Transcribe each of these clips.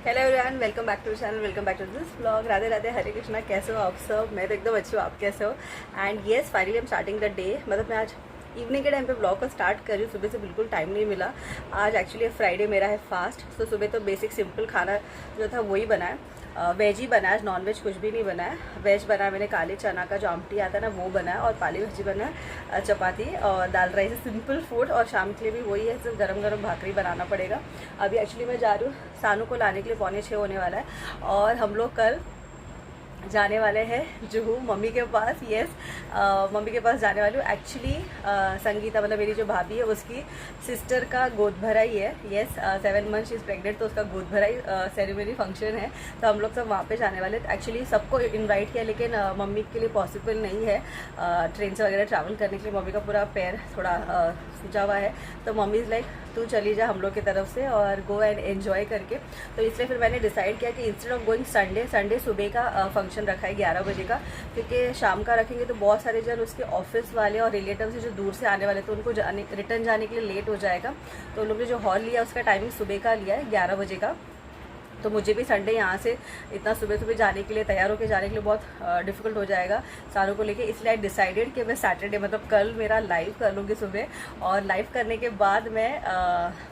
Hello everyone, welcome back to channel, welcome back to this blog. Radhe Radhe, Hare Krishna. कैसे हो आप सब? मैं तो एकदम अच्छी हूँ, आप कैसे हो? And yes, finally I am starting the day. मतलब मैं आज इवनिंग के टाइम पे ब्लॉग को स्टार्ट कर रही हूँ। सुबह से बिल्कुल टाइम नहीं मिला। आज एक्चुअली फ्राइडे मेरा है फास्ट, तो सुबह तो बेसिक सिंपल खाना जो था वही बना है। वेज ही बना है, नॉन वेज कुछ भी नहीं बना है। वेज बना है मैंने, काले चना का जो आमटी आता है ना वो बना है, और पाली भाजी बना है, चपाती और दाल राइस, सिंपल फूड। और शाम के लिए भी वही है, सिर्फ गरम गरम भाकरी बनाना पड़ेगा। अभी एक्चुअली मैं जा रही हूँ सानू को लाने के लिए, 5:45 होने वाला है। और हम लोग कल जाने वाले हैं जुहू मम्मी के पास। यस, मम्मी के पास जाने वाली हूँ। एक्चुअली संगीता मतलब मेरी जो भाभी है उसकी सिस्टर का गोद भराई है। यस, 7 मंथ इज़ प्रेग्नेंट, तो उसका गोद भराई सेरेमनी फंक्शन है। तो हम लोग सब वहाँ पे जाने वाले। एक्चुअली सबको इनवाइट किया, लेकिन मम्मी के लिए पॉसिबल नहीं है ट्रेन से वगैरह ट्रैवल करने के लिए। मम्मी का पूरा पैर थोड़ा सूजा हुआ है, तो मम्मी इज़ लाइक तू चली जा हम लोग की तरफ से और गो एंड एन्जॉय करके। तो इसलिए फिर मैंने डिसाइड किया कि इंस्टेड ऑफ गोइंग संडे सुबह का फंक्शन रखा है 11 बजे का, क्योंकि शाम का रखेंगे तो बहुत सारे जन उसके ऑफिस वाले और रिलेटिव से जो दूर से आने वाले, तो उनको रिटर्न जाने के लिए लेट हो जाएगा। तो उन लोग ने जो हॉल लिया उसका टाइमिंग सुबह का लिया है 11 बजे का। तो मुझे भी संडे यहाँ से इतना सुबह सुबह जाने के लिए, तैयार होकर जाने के लिए बहुत डिफिकल्ट हो जाएगा सारों को लेके। इसलिए आई डिसाइडेड कि मैं सैटरडे मतलब कल मेरा लाइव कर लूँगी सुबह। और लाइव करने के बाद मैं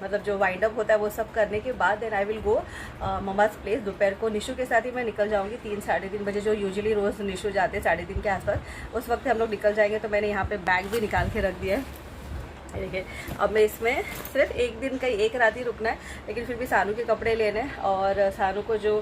मतलब जो वाइंड अप होता है वो सब करने के बाद then I will go mama's place. दोपहर को निशु के साथ ही मैं निकल जाऊँगी 3 साढ़े 3 बजे, जो यूजुअली रोज़ निशु जाते हैं 3:30 के आसपास। उस वक्त हम लोग निकल जाएंगे। तो मैंने यहाँ पर बैग भी निकाल के रख दिया है। देखिए, अब मैं इसमें सिर्फ एक दिन का एक रात ही रुकना है, लेकिन फिर भी सानू के कपड़े लेने हैं। और सानू को जो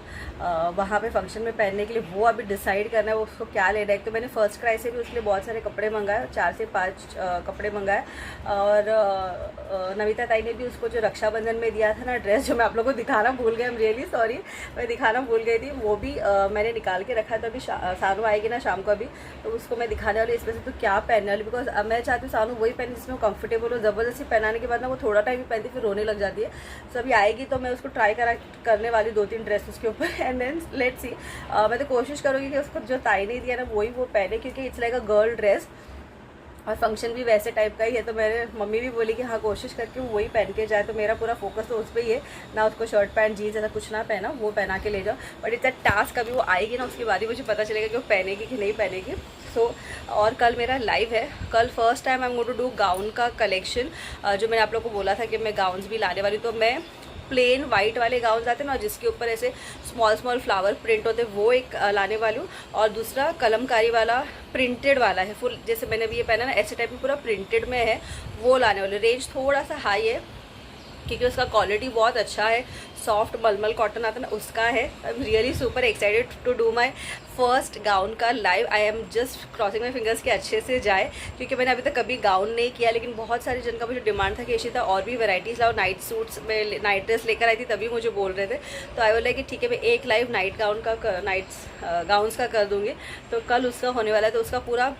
वहाँ पे फंक्शन में पहनने के लिए वो अभी डिसाइड करना है वो उसको क्या लेना है। एक तो मैंने फर्स्ट क्राई से भी उसके लिए बहुत सारे कपड़े मंगाए, 4 से 5 कपड़े मंगाए। और नविता ताई ने भी उसको जो रक्षाबंधन में दिया था ना ड्रेस, जो मैं आप लोगों को दिखाना भूल गई, आई एम रियली सॉरी, मैं दिखाना भूल गई थी, वो भी मैंने निकाल के रखा था। अभी सानू आएगी ना शाम को, अभी तो उसको मैं दिखाने वाली इसमें से तो क्या पहनने वाली, बिकॉज मैं चाहती हूँ सानू वही पहने जिसमें कंफर्टेबल हो। ज़बरदस्ती पहनाने के बाद ना वो थोड़ा टाइम ही पहनती, फिर रोने लग जाती है। सो अभी आएगी तो मैं उसको ट्राई करने वाली 2-3 ड्रेस उसके ऊपर, एंड देन लेट्स सी। मैं तो कोशिश करूँगी कि उसको जो ताई नहीं दिया ना वही वो पहने, क्योंकि it's like a girl dress और फंक्शन भी वैसे टाइप का ही है। तो मेरे मम्मी भी बोली कि हाँ कोशिश करके वो वही पहन के जाए। तो मेरा पूरा फोकस तो उस पर ही है ना, उसको शर्ट पैंट जीन्स ऐसा कुछ ना पहना, वो पहना के ले जाओ। बट इट्स अ टास्क, अभी वो आएगी ना उसके बाद ही मुझे पता चलेगा कि वो पहनेगी कि नहीं पहनेगी। और कल मेरा लाइव है। कल first time I am going to do gown का कलेक्शन। जो मैंने आप लोगों को बोला था कि मैं गाउन्स भी लाने वाली, तो मैं प्लेन वाइट वाले गाउन आते हैं ना जिसके ऊपर ऐसे स्मॉल स्मॉल फ्लावर प्रिंट होते हैं, वो एक लाने वाली हूँ। और दूसरा कलमकारी वाला प्रिंटेड वाला है फुल, जैसे मैंने भी ये पहना ना ऐसे टाइप में पूरा प्रिंटेड में है, वो लाने वाले। रेंज थोड़ा सा हाई है क्योंकि उसका क्वालिटी बहुत अच्छा है, सॉफ्ट मलमल कॉटन आता है ना उसका है। I am really super excited to do my first gown का live. I am just crossing my fingers कि अच्छे से जाए, क्योंकि मैंने अभी तक कभी गाउन नहीं किया। लेकिन बहुत सारे जन का मुझे डिमांड था कि इशिता और भी वैराइटीज़ लाओ, नाइट सूट्स में नाइट ड्रेस लेकर आई थी तभी मुझे बोल रहे थे। तो आई बोला कि ठीक है मैं एक लाइव नाइट गाउन का नाइट्स गाउन्स का कर दूँगी। तो कल उसका होने वाला है, तो उसका पूरा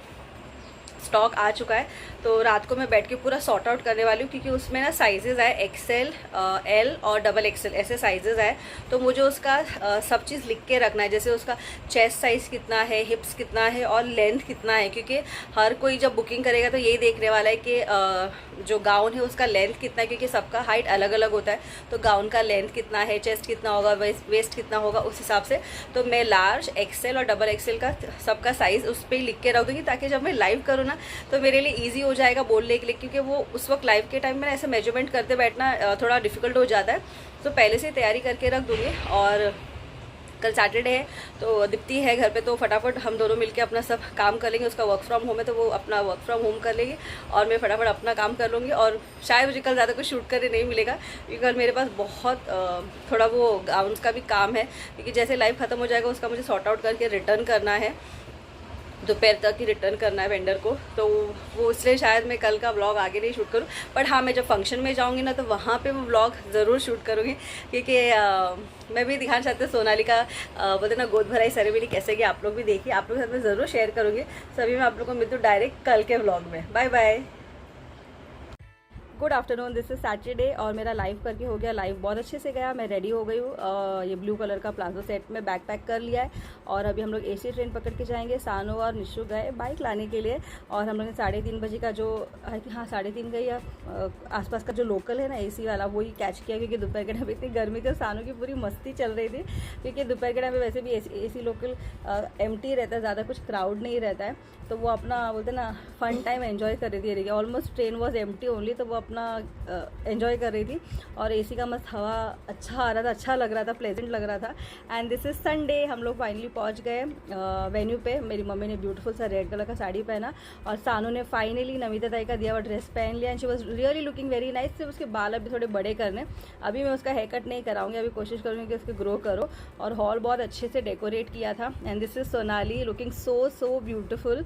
स्टॉक आ चुका है। तो रात को मैं बैठ के पूरा सॉर्ट आउट करने वाली हूँ, क्योंकि उसमें ना साइजेज़ आए एक्सेल, एल और XXL ऐसे साइजेज़ आए। तो मुझे उसका सब चीज़ लिख के रखना है, जैसे उसका चेस्ट साइज़ कितना है, हिप्स कितना है और लेंथ कितना है, क्योंकि हर कोई जब बुकिंग करेगा तो यही देखने वाला है कि जो गाउन है उसका लेंथ कितना है, क्योंकि सबका हाइट अलग अलग होता है। तो गाउन का लेंथ कितना है, चेस्ट कितना होगा, वेस्ट कितना होगा, उस हिसाब से तो मैं लार्ज, XL और XXL का सबका साइज़ उस पर ही लिख के रख दूँगी, ताकि जब मैं लाइव करूँ ना तो मेरे लिए इजी हो जाएगा बोलने के लिए, क्योंकि वो उस वक्त लाइव के टाइम में ऐसे मेजरमेंट करते बैठना थोड़ा डिफिकल्ट हो जाता है। तो पहले से तैयारी करके रख दूँगी। और कल सैटरडे है तो दीप्ति है घर पे, तो फटाफट हम दोनों मिलके अपना सब काम कर लेंगे। उसका वर्क फ्रॉम होम है तो वो अपना वर्क फ्रॉम होम कर लेगी और मैं फटाफट अपना काम कर लूँगी। और शायद मुझे कल ज़्यादा कुछ शूट करने नहीं मिलेगा, क्योंकि कल मेरे पास बहुत थोड़ा वो गाउन्स का भी काम है, क्योंकि जैसे लाइव ख़त्म हो जाएगा उसका मुझे सॉर्ट आउट करके रिटर्न करना है, दोपहर तक ही रिटर्न करना है वेंडर को। तो वो इसलिए शायद मैं कल का व्लॉग आगे नहीं शूट करूँ। बट हाँ, मैं जब फंक्शन में जाऊँगी ना तो वहाँ पे वो व्लॉग ज़रूर शूट करूँगी, क्योंकि मैं भी दिखाना चाहती हूँ सोनाली का बोलते ना गोद भराई सेरेमनी कैसे कि आप लोग भी देखिए, आप लोग के साथ मैं ज़रूर शेयर करूँगी। सभी मैं आप लोग को मिलती हूँ डायरेक्ट कल के व्लॉग में। Bye bye. Good afternoon, this is Saturday और मेरा लाइव करके हो गया। लाइव बहुत अच्छे से गया, मैं रेडी हो गई हूँ। ये ब्लू कलर का प्लाजो सेट में बैग पैक कर लिया है और अभी हम लोग एसी ट्रेन पकड़ के जाएंगे। सानो और निशु गए बाइक लाने के लिए और हम लोग ने 3:30 बजे का जो, हाँ 3:30 का या आसपास का जो लोकल है ना एसी वाला, वही कैच किया क्योंकि दोपहर के टाइम इतनी गर्मी थी। सानो की पूरी मस्ती चल रही थी क्योंकि दोपहर के टाइम में वैसे भी एसी लोकल एम्प्टी रहता है, ज़्यादा कुछ क्राउड नहीं रहता है, तो वो अपना बोलते ना फन टाइम एंजॉय कर रही थी। Almost train was empty only, तो वो अपना एंजॉय कर रही थी और एसी का मस्त हवा अच्छा आ रहा था, अच्छा लग रहा था, प्लेजेंट लग रहा था। एंड दिस इज संडे, हम लोग फाइनली पहुंच गए वेन्यू पे। मेरी मम्मी ने ब्यूटीफुल सा रेड कलर का साड़ी पहना और सानू ने फाइनली नमिता ताई का दिया हुआ ड्रेस पहन लिया and she was really looking very nice. सिर्फ उसके बाल अभी थोड़े बड़े करने, अभी मैं उसका हेयर कट नहीं कराऊंगी, अभी कोशिश करूँगी कि उसके ग्रो करो। और हॉल बहुत अच्छे से डेकोरेट किया था। And this is Sonali looking so beautiful,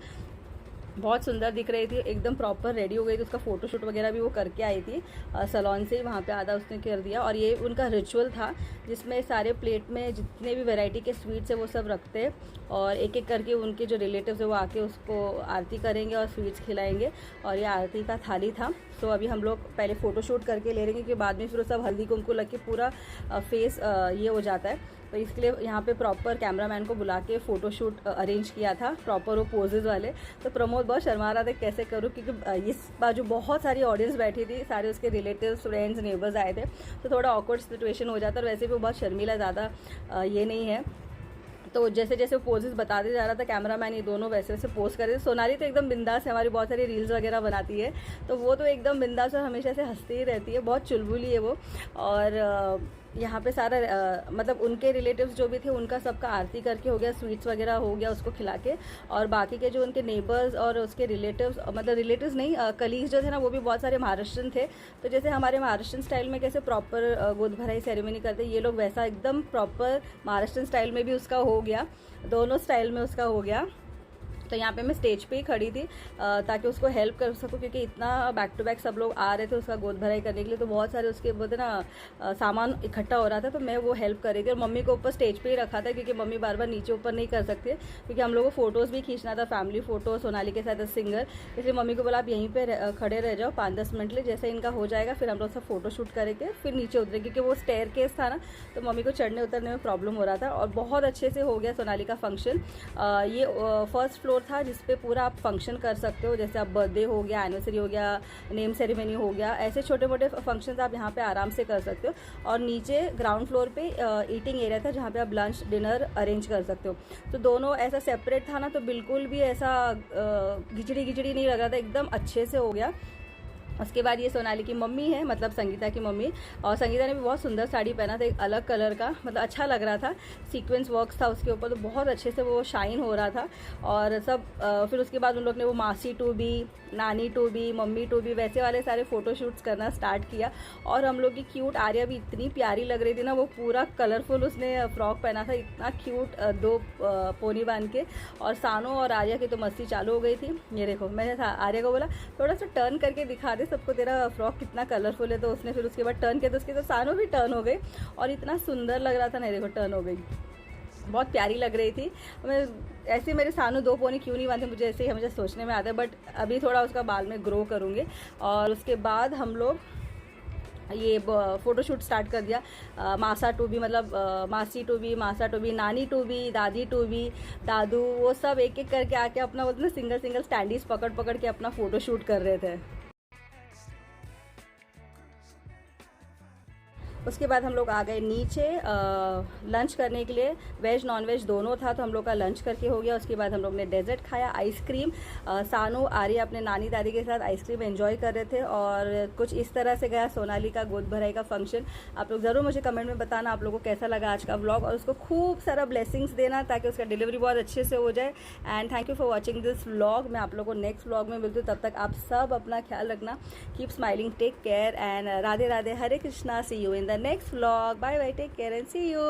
बहुत सुंदर दिख रही थी, एकदम प्रॉपर रेडी हो गई थी। उसका फोटोशूट वगैरह भी वो करके आई थी सैलून से ही, वहाँ पे आधा उसने कर दिया। और ये उनका रिचुअल था जिसमें सारे प्लेट में जितने भी वैरायटी के स्वीट्स है वो सब रखते और एक एक करके उनके जो रिलेटिव्स है वो आके उसको आरती करेंगे और स्वीट्स खिलाएंगे। और ये आरती का थाली था। सो अभी हम लोग पहले फ़ोटोशूट करके ले लेंगे, क्योंकि बाद में फिर सब हल्दी कुमकुम लग के पूरा फेस ये हो जाता है। तो इसके लिए यहाँ पे प्रॉपर कैमरामैन को बुला के फ़ोटोशूट अरेंज किया था, प्रॉपर वो पोजेज वाले। तो प्रमोद बहुत शर्मा रहा था कैसे करूँ, क्योंकि इस बाजू बहुत सारी ऑडियंस बैठी थी, सारे उसके रिलेटिव्स फ्रेंड्स नेबर्स आए थे, तो थोड़ा ऑकवर्ड सिचुएशन हो जाता। और वैसे भी वो बहुत शर्मीला, ज़्यादा ये नहीं है, तो जैसे जैसे पोजेस बताते जा रहा था कैमरामैन, ये दोनों वैसे वैसे पोज कर रहे थे। सोनाली तो एकदम बिंदास है, हमारी बहुत सारी रील्स वगैरह बनाती है, तो वो तो एकदम बिंदास और हमेशा से हंसती ही रहती है, बहुत चुलबुली है वो। और यहाँ पे सारा मतलब उनके रिलेटिव्स जो भी थे उनका सबका आरती करके हो गया, स्वीट्स वगैरह हो गया उसको खिला के। और बाकी के जो उनके नेबर्स और उसके रिलेटिव्स, मतलब रिलेटिव्स नहीं कलीग्स जो थे ना, वो भी बहुत सारे महाराष्ट्रन थे। तो जैसे हमारे महाराष्ट्रन स्टाइल में कैसे प्रॉपर गोद भराई सेरेमनी करते, ये लोग वैसा एकदम प्रॉपर महाराष्ट्रन स्टाइल में भी उसका हो गया, दोनों स्टाइल में उसका हो गया। तो यहाँ पे मैं स्टेज पे ही खड़ी थी ताकि उसको हेल्प कर सकूँ, क्योंकि इतना बैक टू बैक सब लोग आ रहे थे उसका गोद भराई करने के लिए, तो बहुत सारे उसके बोलते ना सामान इकट्ठा हो रहा था, तो मैं वो हेल्प कर रही थी। और मम्मी को ऊपर स्टेज पे ही रखा था क्योंकि मम्मी बार बार नीचे ऊपर नहीं कर सकते, क्योंकि हम लोग को फोटोज़ भी खींचना था, फैमिली फ़ोटो सोनाली के साथ सिंगर। इसलिए मम्मी को बोला आप यहीं पर खड़े रह जाओ 5-10 मिनट लिए, जैसे इनका हो जाएगा फिर हम लोग सब फोटो शूट करेंगे, फिर नीचे उतरे, क्योंकि वो स्टेयर केस था ना, तो मम्मी को चढ़ने उतरने में प्रॉब्लम हो रहा था। और बहुत अच्छे से हो गया सोनाली का फंक्शन। ये फर्स्ट फ्लोर था जिसपे पूरा आप फंक्शन कर सकते हो, जैसे आप बर्थडे हो गया, एनिवर्सरी हो गया, नेम सेरेमनी हो गया, ऐसे छोटे मोटे फंक्शंस आप यहाँ पे आराम से कर सकते हो। और नीचे ग्राउंड फ्लोर पे ईटिंग एरिया था जहाँ पे आप लंच डिनर अरेंज कर सकते हो। तो दोनों ऐसा सेपरेट था ना, तो बिल्कुल भी ऐसा घिचड़ी नहीं लग रहा था, एकदम अच्छे से हो गया। उसके बाद ये सोनाली की मम्मी है, मतलब संगीता की मम्मी, और संगीता ने भी बहुत सुंदर साड़ी पहना था, एक अलग कलर का, मतलब अच्छा लग रहा था, सीक्वेंस वर्क्स था उसके ऊपर, तो बहुत अच्छे से वो शाइन हो रहा था। और सब फिर उसके बाद उन लोग ने वो मासी टू बी, नानी to be, mummy to be, वैसे वाले सारे फ़ोटोशूट्स करना स्टार्ट किया। और हम लोग की क्यूट आर्या भी इतनी प्यारी लग रही थी ना, वो पूरा कलरफुल उसने फ्रॉक पहना था, इतना क्यूट, 2 पोनी बांध के। और सानो और आर्या की तो मस्ती चालू हो गई थी। ये देखो, मैंने आर्या को बोला थोड़ा सा टर्न करके दिखा दे सबको तेरा फ्रॉक कितना कलरफुल है, तो उसने फिर उसके बाद टर्न किया, तो उसके तो सानो भी टर्न हो गई और इतना सुंदर लग रहा था ना, देखो टर्न हो गई, बहुत प्यारी लग रही थी। मैं ऐसे मेरे सानू 2 पोनी क्यों नहीं बांधे, मुझे ऐसे ही हमेशा सोचने में आता है, बट अभी थोड़ा उसका बाल में ग्रो करूँगी। और उसके बाद हम लोग ये फ़ोटोशूट स्टार्ट कर दिया। मासा टू बी, मतलब मासी टू बी, मासा टू बी, नानी टू बी, दादी टू बी, दादू, वो सब एक एक करके आके अपना मतलब सिंगल स्टैंडीज पकड़ के अपना फ़ोटोशूट कर रहे थे। उसके बाद हम लोग आ गए नीचे लंच करने के लिए, वेज नॉन वेज दोनों था, तो हम लोग का लंच करके हो गया। उसके बाद हम लोग ने डेजर्ट खाया, आइसक्रीम। सानू आर्या अपने नानी दादी के साथ आइसक्रीम एंजॉय कर रहे थे। और कुछ इस तरह से गया सोनाली का गोद भराई का फंक्शन। आप लोग ज़रूर मुझे कमेंट में बताना आप लोगों को कैसा लगा आज का व्लॉग, और उसको खूब सारा ब्लेसिंग्स देना ताकि उसका डिलीवरी बहुत अच्छे से हो जाए। And thank you for watching this vlog. मैं आप लोगों को नेक्स्ट व्लॉग में मिलती हूँ, तब तक आप सब अपना ख्याल रखना। Keep smiling, take care, and Radhe Radhe, Hare Krishna. See you in the next vlog. Bye bye, take care and see you.